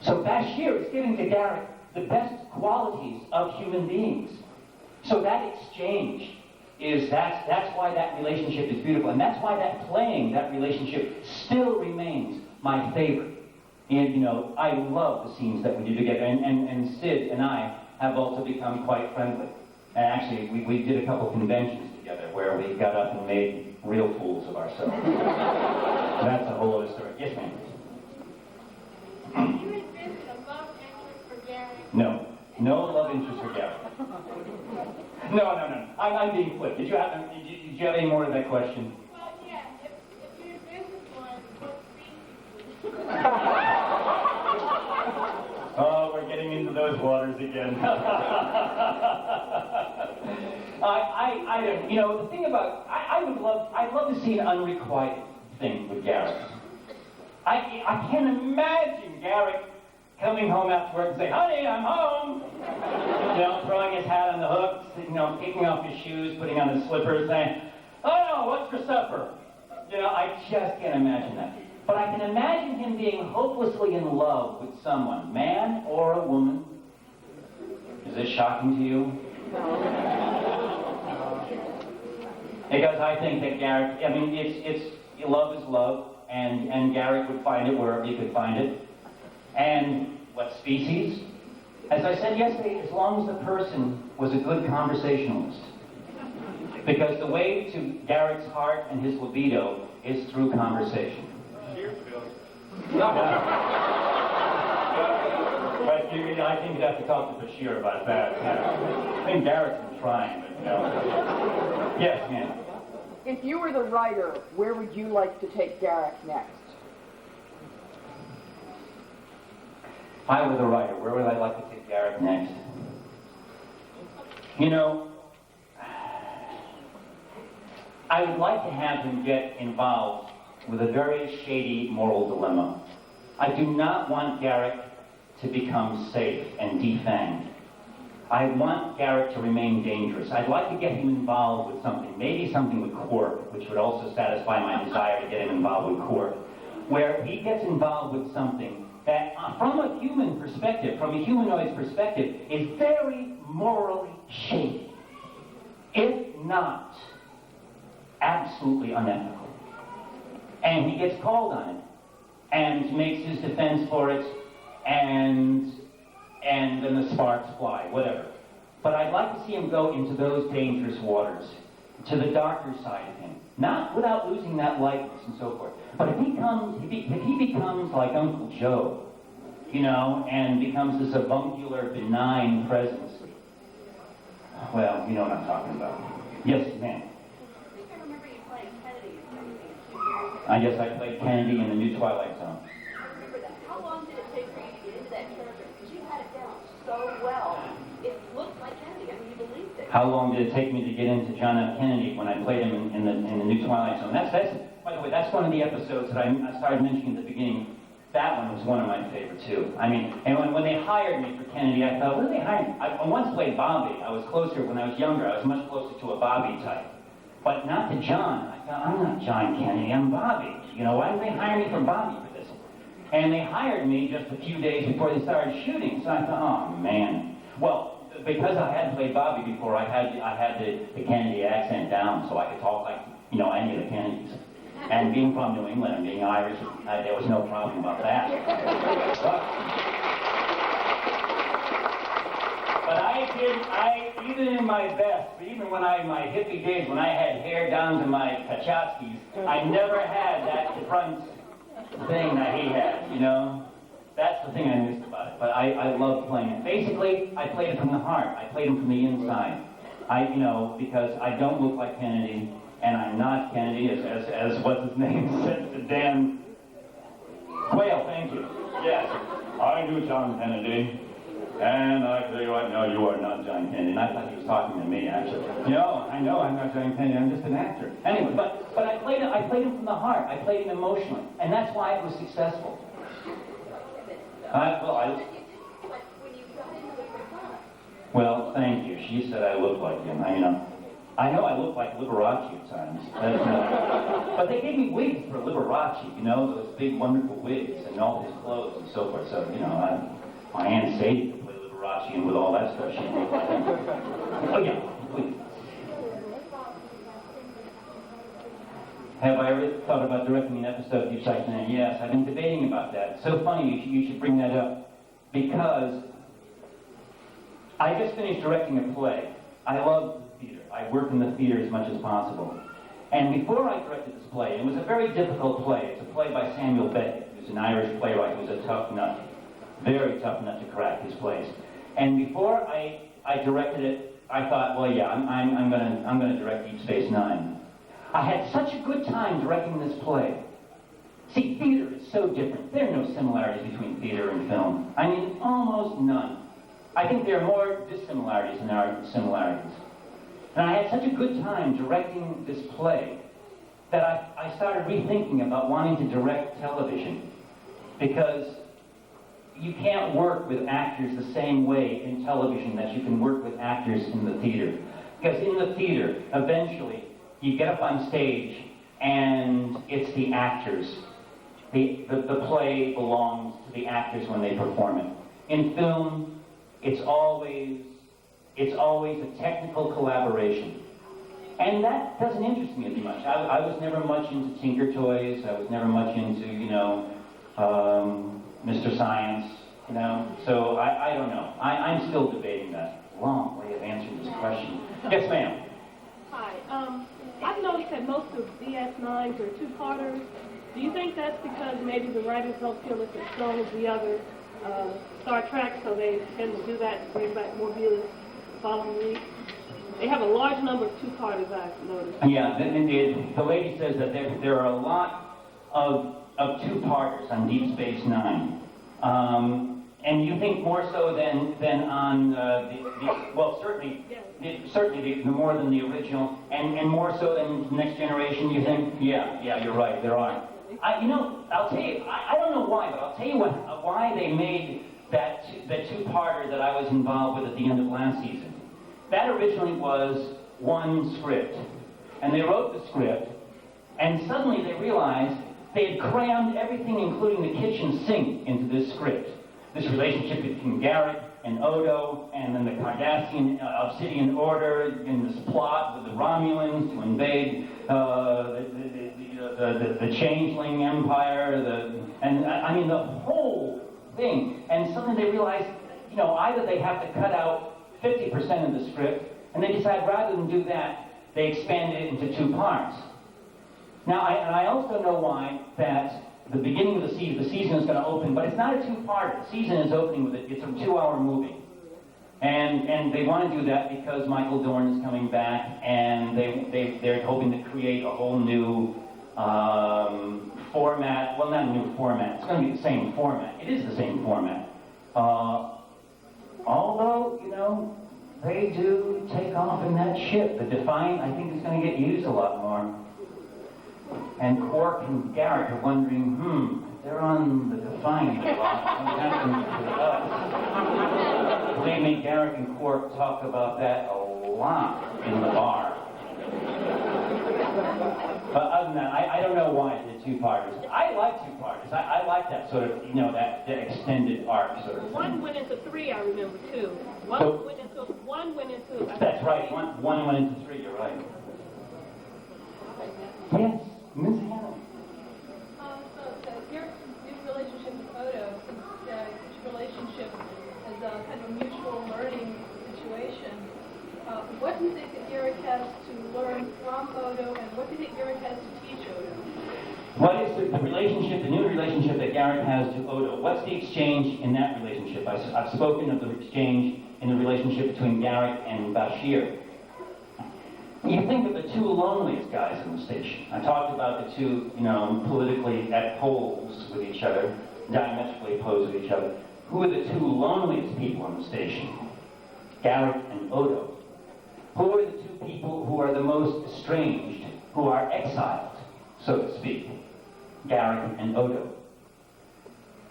So Bashir is giving to Garrick the best qualities of human beings. So that exchange that's why that relationship is beautiful, and that's why that relationship still remains my favorite. And I love the scenes that we do together, and Sid and I have also become quite friendly. And actually, we did a couple conventions together where we got up and made real fools of ourselves. That's a whole other story. Yes, ma'am. You invented a love interest for Gary? No love interest for Gary. No. I'm being flip. Did you have any more to that question? Well, yeah. If you invented one, what species? Oh, we're getting into those waters again. I don't. The thing about I'd love to see an unrequited thing with Garrick. I can't imagine Garrick coming home after work and saying, honey, I'm home. Throwing his hat on the hooks, kicking off his shoes, putting on his slippers, saying, oh no, what's for supper? I just can't imagine that. But I can imagine him being hopelessly in love with someone, man or a woman. Is this shocking to you? Because I think that Garrick, it's love is love, and Garrick would find it wherever he could find it. And what species? As I said yesterday, as long as the person was a good conversationalist. Because the way to Garrick's heart and his libido is through conversation. Cheers, Bill. But I think you'd have to talk to Bashir about that. I think Garrick's been trying, but Yes, ma'am. If you were the writer, where would you like to take Garrick next? If I were the writer, where would I like to take Garrick next? I would like to have him get involved with a very shady moral dilemma. I do not want Garrick to become safe and defanged. I want Garrick to remain dangerous. I'd like to get him involved with something, maybe something with Quark, which would also satisfy my desire to get him involved with Quark, where he gets involved with something that, from a human perspective, from a humanoid's perspective, is very morally shady, if not absolutely unethical. And he gets called on it, and makes his defense for it, and then the sparks fly, whatever. But I'd like to see him go into those dangerous waters, to the darker side of him, not without losing that lightness and so forth. But if he becomes like Uncle Joe, and becomes this avuncular, benign presence, well, you know what I'm talking about. Yes, ma'am. I remember you playing Kennedy in something. I guess I played Kennedy in the New Twilight Zone. I remember that. How long did it take for you to get into that character? Because you had it down so well. It looked like Kennedy. You believed it. How long did it take me to get into John F. Kennedy when I played him in the New Twilight Zone? That's by the way, that's one of the episodes that I started mentioning at the beginning. That one was one of my favorite too. And when they hired me for Kennedy, I thought, what did they hire me? I once played Bobby. I was closer when I was younger. I was much closer to a Bobby type. But not to John. I thought, I'm not John Kennedy, I'm Bobby. Why did they hire me for Bobby for this? And they hired me just a few days before they started shooting. So I thought, oh man. Well, because I had played Bobby before, I had the Kennedy accent down, so I could talk like, any of the Kennedys. And being from New England and being Irish, there was no problem about that. But even in my best, even when my hippie days, when I had hair down to my Kachowskis, I never had that front thing that he had, That's the thing I missed about it. But I love playing it. Basically, I played it from the heart. I played him from the inside. Because I don't look like Kennedy, and I'm not Kennedy, as what's his name said to Dan Quayle, thank you. Yes, I do John Kennedy. And I tell you what, no, you are not John Kennedy. And I thought he was talking to me, actually. No, I know I'm not John Kennedy. I'm just an actor. Anyway, but I played him from the heart. I played him emotionally, and that's why it was successful. Well, thank you. She said I look like him. I know I look like Liberace at times. But they gave me wigs for Liberace, those big, wonderful wigs and all his clothes and so forth. So, my Aunt Sadie could play Liberace, and with all that stuff, she'd look like him. Oh, yeah, please. Have I ever thought about directing an episode of Deep Space Nine? Yes, I've been debating about that. It's so funny you should bring that up, because I just finished directing a play. I love the theater. I work in the theater as much as possible. And before I directed this play, it was a very difficult play. It's a play by Samuel Beckett, who's an Irish playwright who's a tough nut. Very tough nut to crack, his plays. And before I directed it, I thought, well, yeah, I'm gonna direct Deep Space Nine. I had such a good time directing this play. See, theater is so different. There are no similarities between theater and film. I mean, almost none. I think there are more dissimilarities than there are similarities. And I had such a good time directing this play that I started rethinking about wanting to direct television, because you can't work with actors the same way in television that you can work with actors in the theater. Because in the theater, eventually, you get up on stage and it's the actors. The play belongs to the actors when they perform it. In film, it's always a technical collaboration. And that doesn't interest me as much. I was never much into Tinker Toys. I was never much into, Mr. Science, So I don't know. I'm still debating that. Long way of answering this question. Yes, ma'am. Hi. I've noticed that most of DS9s are two-parters. Do you think that's because maybe the writers don't feel it's as strong as the other Star Trek, so they tend to do that to bring back more viewers the following week? They have a large number of two-parters, I've noticed. Yeah, the lady says that there are a lot of two-parters on Deep Space Nine. And you think more so than on certainly the more than the original, and more so than Next Generation. You think? Yeah, you're right. There are. I'll tell you. I don't know why, but I'll tell you why they made the two-parter that I was involved with at the end of last season. That originally was one script, and they wrote the script, and suddenly they realized they had crammed everything, including the kitchen sink, into this script. This relationship between Garrick and Odo, and then the Cardassian Obsidian Order, in this plot with the Romulans to invade the Changeling Empire, the whole thing. And suddenly they realized, either they have to cut out 50% of the script, and they decide rather than do that, they expand it into two parts. Now, I also know why that the beginning of the season is going to open, but it's not a two-parter. The season is opening with it's a 2-hour movie. And they want to do that because Michael Dorn is coming back, and they're hoping to create a whole new format. Well, not a new format. It's going to be the same format. It is the same format. Although, they do take off in that ship. The Defiant, I think, is going to get used a lot more. And Quark and Garrick are wondering, they're on the Defiant a lot. What happened to us? Believe me, Garrick and Quark talk about that a lot in the bar. But other than that, I don't know why the two-parters. I like two-parters. I like that sort of, that extended arc sort of thing. One went into 3, I remember, too. One went into... That's right. One went into 3, you're right. Yes, Ms. Hannah. Your relationship with Odo, each relationship is kind of a mutual learning situation. What do you think that Garrick has to learn from Odo, and what do you think Garrick has to teach Odo? What is the relationship, the new relationship that Garrick has to Odo? What's the exchange in that relationship? I've spoken of the exchange in the relationship between Garrick and Bashir. You think of the two loneliest guys in the station. I talked about the two, politically at poles with each other, diametrically opposed with each other. who are the two loneliest people on the station? Garrick and Odo. Who are the two people who are the most estranged, who are exiled, so to speak? Garrick and Odo.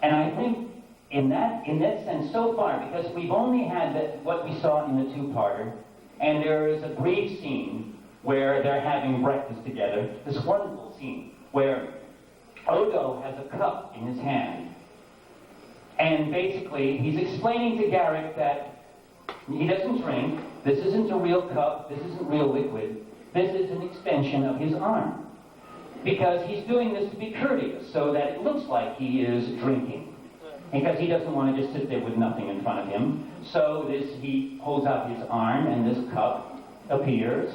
And I think in that sense so far, because we've only had what we saw in the two-parter, and there is a brief scene where they're having breakfast together, this wonderful scene where Odo has a cup in his hand, and basically he's explaining to Garrick that he doesn't drink, this isn't a real cup, this isn't real liquid, this is an extension of his arm. Because he's doing this to be courteous, so that it looks like he is drinking. Because he doesn't want to just sit there with nothing in front of him. So he holds out his arm, and this cup appears,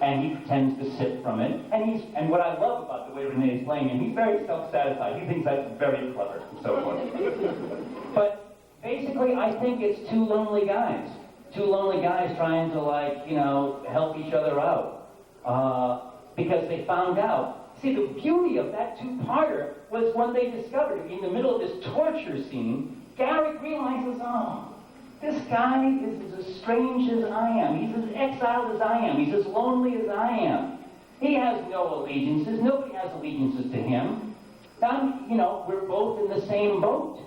and he pretends to sip from it. And what I love about the way Renee is playing him, he's very self-satisfied. He thinks that's very clever, and so forth. But basically, I think it's two lonely guys. Two lonely guys trying to, help each other out. Because they found out. See, the beauty of that two-parter was when they discovered, in the middle of this torture scene, Garrick realizes, this guy is as strange as I am. He's as exiled as I am. He's as lonely as I am. He has no allegiances. Nobody has allegiances to him. We're both in the same boat.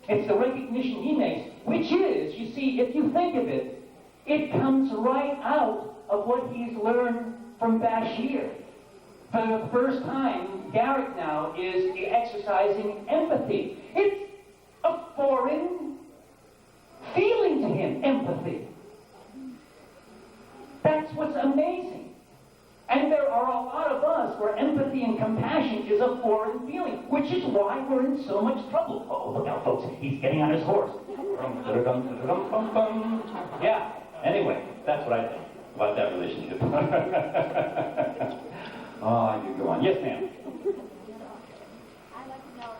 It's the recognition he makes, which is, you see, if you think of it, it comes right out of what he's learned from Bashir. For the first time, Garrick now is exercising empathy. It's a foreign feeling to him, empathy. That's what's amazing. And there are a lot of us where empathy and compassion is a foreign feeling, which is why we're in so much trouble. Oh, look out, folks. He's getting on his horse. Yeah. Anyway, that's what I think about that relationship. Oh, you go on. Yes, ma'am. I'd like to know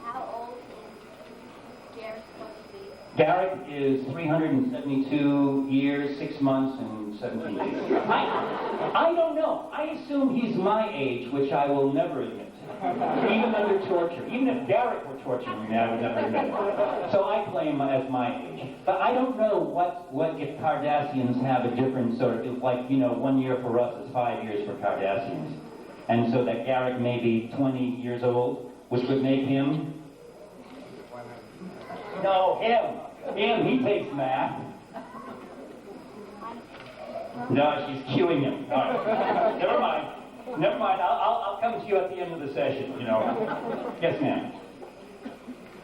how old is Garrick supposed to be? Garrick is 372 years, 6 months, and 17 days. I don't know. I assume he's my age, which I will never admit. Even under torture. Even if Garrick were torturing me, I would never admit it. So I claim as my age. But I don't know what if Cardassians have a different sort of, 1 year for us is 5 years for Cardassians. And so that Garrick may be 20 years old, which would make him... No, him. He takes math. No, she's cueing him. All right. Never mind. I'll come to you at the end of the session, Yes, ma'am.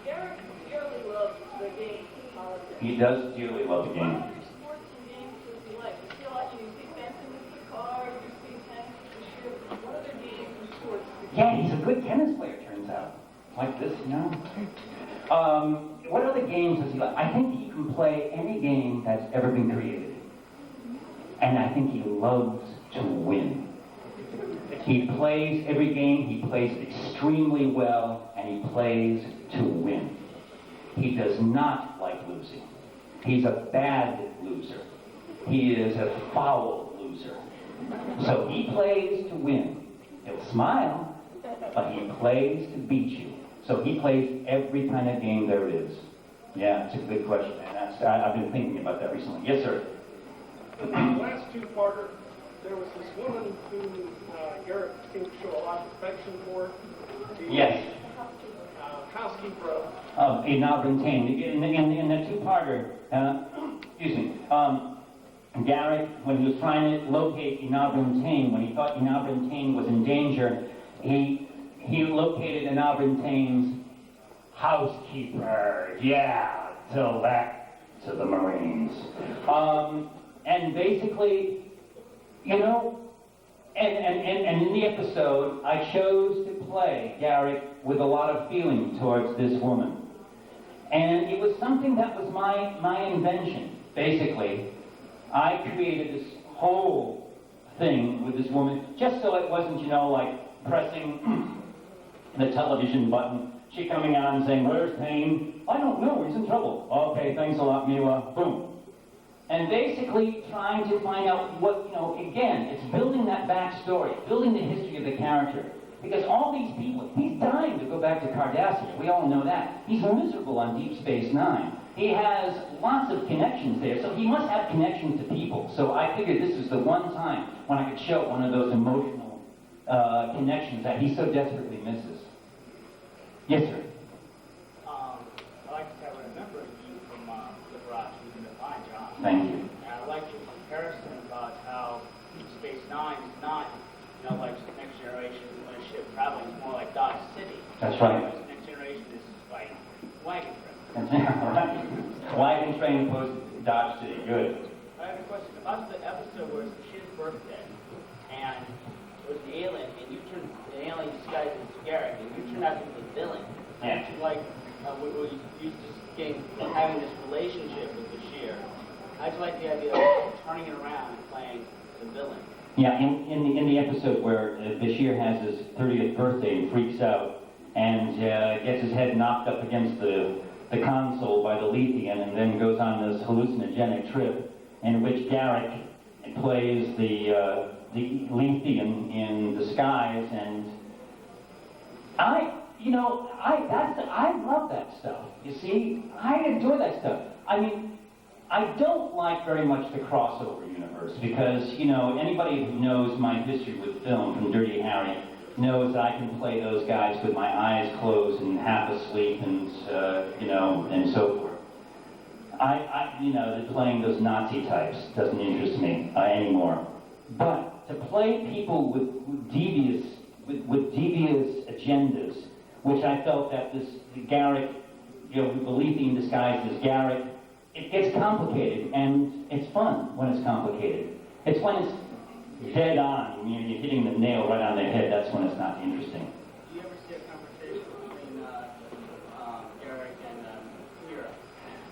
Garrick dearly loves the game of politics. He does dearly love the game. What other sports and games does he like? Does he like, you big fencing with the car, you big tennis with the ship? What other games and sports does he like? Yeah, he's a good tennis player, turns out. Like this, What other games does he like? I think he can play any game that's ever been created. And I think he loves to win. He plays every game, he plays extremely well, and he plays to win. He does not like losing. He's a bad loser. He is a foul loser. So he plays to win. He'll smile, but he plays to beat you. So he plays every kind of game there is. Yeah, it's a good question, and I've been thinking about that recently. Yes, sir. In the last two-parter, there was this woman who Garrick seemed to show a lot of affection for. Yes. Housekeeper. Ina Brentane. In the two-parter, Garrick, when he was trying to locate Ina Brentane, when he thought Ina Brentane was in danger, he located Ina Brentane's housekeeper. Yeah, tell that to the Marines. And basically, and in the episode, I chose to play Garrick with a lot of feeling towards this woman. And it was something that was my invention, basically. I created this whole thing with this woman, just so it wasn't, like pressing the television button, she coming on and saying, "Where's Payne?" "I don't know, he's in trouble." "Okay, thanks a lot, Mila." Boom. And basically trying to find out what, again, it's building that backstory, building the history of the character. Because all these people, he's dying to go back to Cardassia. We all know that. He's miserable on Deep Space Nine. He has lots of connections there, so he must have connections to people. So I figured this is the one time when I could show one of those emotional connections that he so desperately misses. Yes, sir. I like to say I remember you from the garage. You did a fine job. Thank you. And I like your comparison about how Deep Space Nine is not, like Next Generation when a ship traveling. It's more like Dodge City. That's right. Next Generation is like wagon train. All right. Wagon train opposed to Dodge City. Good. I have a question about the episode where it's the kid's birthday, and it was the alien, and you turned the alien disguised as Garrick, and you turned out to be the villain. Yeah. Like, you just having this relationship with Bashir. I just like the idea of turning it around and playing the villain. Yeah, in the episode where Bashir has his 30th birthday and freaks out and gets his head knocked up against the console by the Lethian and then goes on this hallucinogenic trip in which Garrick plays the Lethian in disguise, and I love that stuff. You see, I enjoy that stuff. I mean, I don't like very much the crossover universe because, anybody who knows my history with film from Dirty Harry knows that I can play those guys with my eyes closed and half asleep and, and so forth. Playing those Nazi types doesn't interest me anymore. But to play people with devious agendas, which I felt that the Garrick, the Lethian disguised as Garrick, it gets complicated, and it's fun when it's complicated. It's when it's dead on, you're hitting the nail right on the head, that's when it's not interesting. Do you ever see a conversation between Garrick and Kira?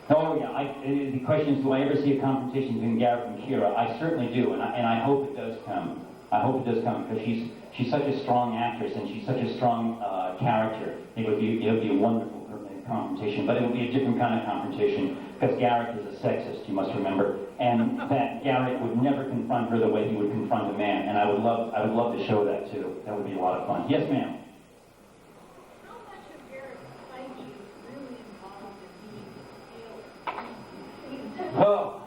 Oh yeah, the question is, do I ever see a confrontation between Garrick and Kira? I certainly do, and I hope it does come. I hope it does come, because she's such a strong actress, and she's such a strong character. It would be a wonderful confrontation, but it would be a different kind of confrontation, because Garrick is a sexist, you must remember, and that Garrick would never confront her the way he would confront a man, and I would love to show that too. That would be a lot of fun. Yes, ma'am. How much of Garrick's psyche is really involved in being a tailor? Oh,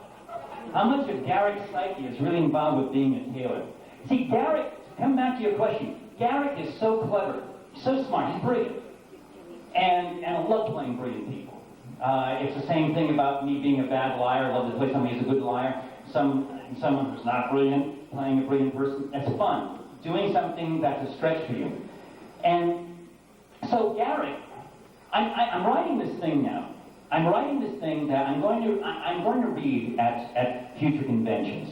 how much of Garrick's psyche is really involved with being a tailor? See, Garrick, come back to your question, Garrick is so clever, so smart, he's brilliant. And I love playing brilliant people. It's the same thing about me being a bad liar. I love to play somebody who's a good liar. Someone who's not brilliant, playing a brilliant person. It's fun. Doing something that's a stretch for you. And so Garrick, I'm writing this thing now. I'm writing this thing that I'm going to read at future conventions.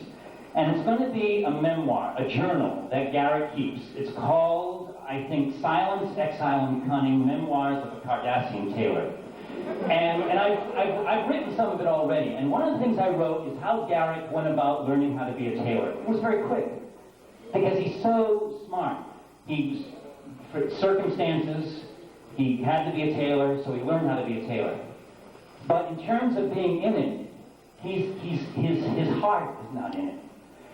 And it's going to be a memoir, a journal that Garrick keeps. It's called, I think, Silence, Exile, and Cunning, Memoirs of a Cardassian Tailor. And I've written some of it already. And one of the things I wrote is how Garrick went about learning how to be a tailor. It was very quick, because he's so smart. For circumstances, he had to be a tailor, so he learned how to be a tailor. But in terms of being in it, his heart is not in it.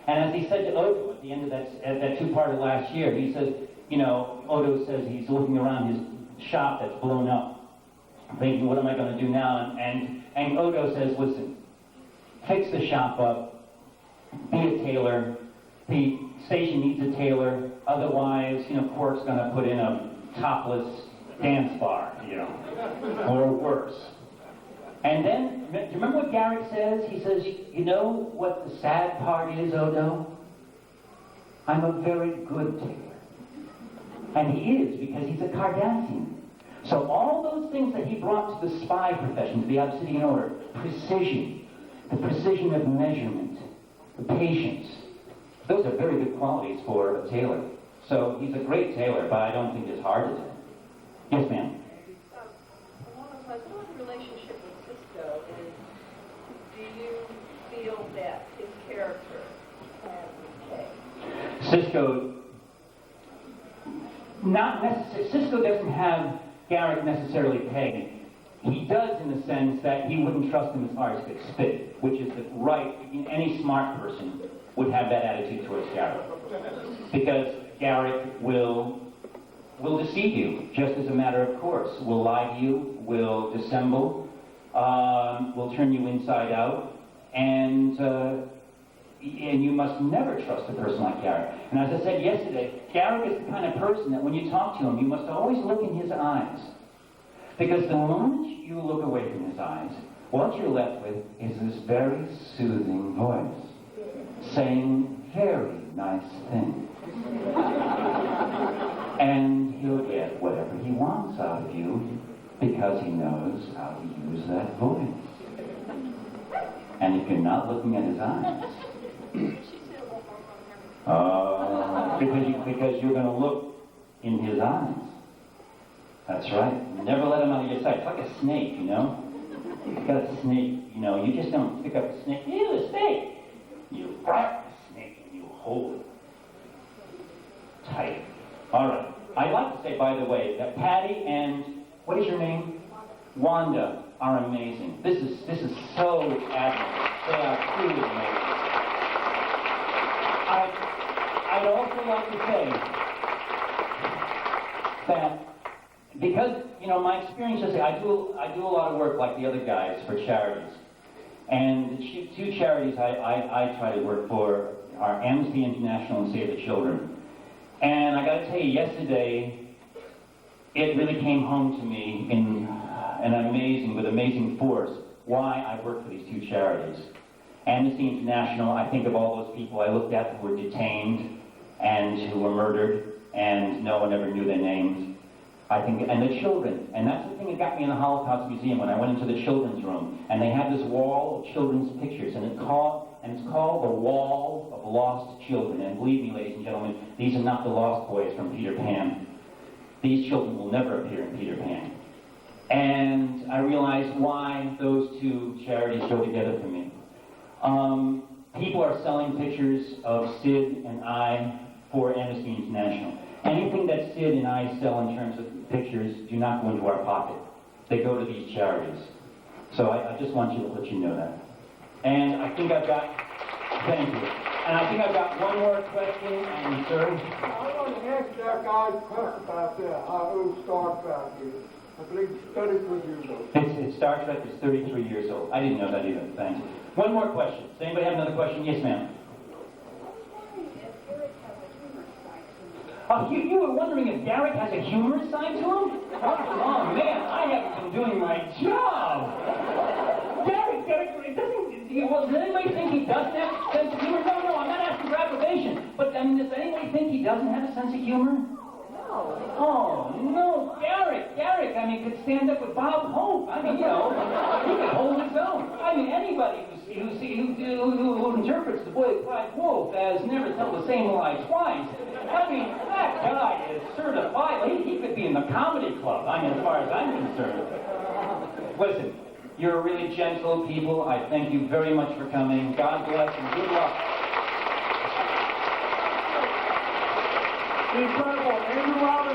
And as he said to Odo at the end of that two-parter last year, he says, Odo says he's looking around his shop that's blown up, thinking, what am I going to do now? And Odo says, listen, fix the shop up, be a tailor, the station needs a tailor, otherwise, Quark's going to put in a topless dance bar, or worse. And then, do you remember what Garrick says? He says, you know what the sad part is, Odo? I'm a very good tailor. And he is, because he's a Cardassian. So all those things that he brought to the spy profession, to the Obsidian Order, precision, the precision of measurement, the patience, those are very good qualities for a tailor. So he's a great tailor, but I don't think his heart is in it. Yes, ma'am. Along those lines, what was the relationship with Sisko, and do you feel that his character has been changed? Sisko, not necessarily. Sisko doesn't have Garrick necessarily pegged. He does in the sense that he wouldn't trust him as far as could spit, which is the right. Any smart person would have that attitude towards Garrick, because Garrick will will deceive you, just as a matter of course. Will lie to you, will dissemble, will turn you inside out, and you must never trust a person like Garrick. And as I said yesterday, Garrick is the kind of person that when you talk to him, you must always look in his eyes. Because the moment you look away from his eyes, what you're left with is this very soothing voice, saying very nice things. And he'll get whatever he wants out of you because he knows how to use that voice. And if you're not looking at his eyes, because you're going to look in his eyes. That's right. Never let him out of your sight. It's like a snake, you know? You got a snake, you know, you just don't pick up a snake. Ew, a snake! You grab the snake and you hold it tight. All right. I'd like to say, by the way, that Patty and, what is your name? Wanda are amazing. This is so admirable. They are truly amazing. I'd also like to say that because, you know, my experience is I do a lot of work like the other guys for charities. And the two charities I try to work for are Amnesty International and Save the Children. And I got to tell you, yesterday, it really came home to me with amazing force why I work for these two charities. Amnesty International, I think of all those people I looked at who were detained and who were murdered, and no one ever knew their names. I think, and the children, and that's the thing that got me in the Holocaust Museum when I went into the children's room, and they had this wall of children's pictures, and it's called the Wall of Lost Children. And believe me, ladies and gentlemen, these are not the lost boys from Peter Pan. These children will never appear in Peter Pan. And I realized why those two charities go together for me. People are selling pictures of Sid and I for Amnesty International. Anything that Sid and I sell in terms of pictures do not go into our pocket. They go to these charities. So I just want you to let you know that. And I think I've got, thank you. And I think I've got one more question, and sir? I want to ask that guy a question about how old Star Trek is. I believe it's 33 years old. Star Trek is 33 years old. I didn't know that either, thanks. One more question. Does anybody have another question? Yes, ma'am. Oh, you were wondering if Garrick has a humorous side to him? Oh, man, I haven't been doing my job. Garrick, does anybody think he doesn't have a sense of humor? No, I'm not asking for approbation. But, I mean, does anybody think he doesn't have a sense of humor? No. Oh, no, Garrick, I mean, could stand up with Bob Hope. I mean, you know, he could hold his own. I mean, anybody who interprets the boy that cried wolf as never tell the same lie twice. I mean, that guy is certified. He could be in the comedy club, I mean, as far as I'm concerned. Listen, you're really gentle people. I thank you very much for coming. God bless and good luck. Incredible. Andrew Robinson.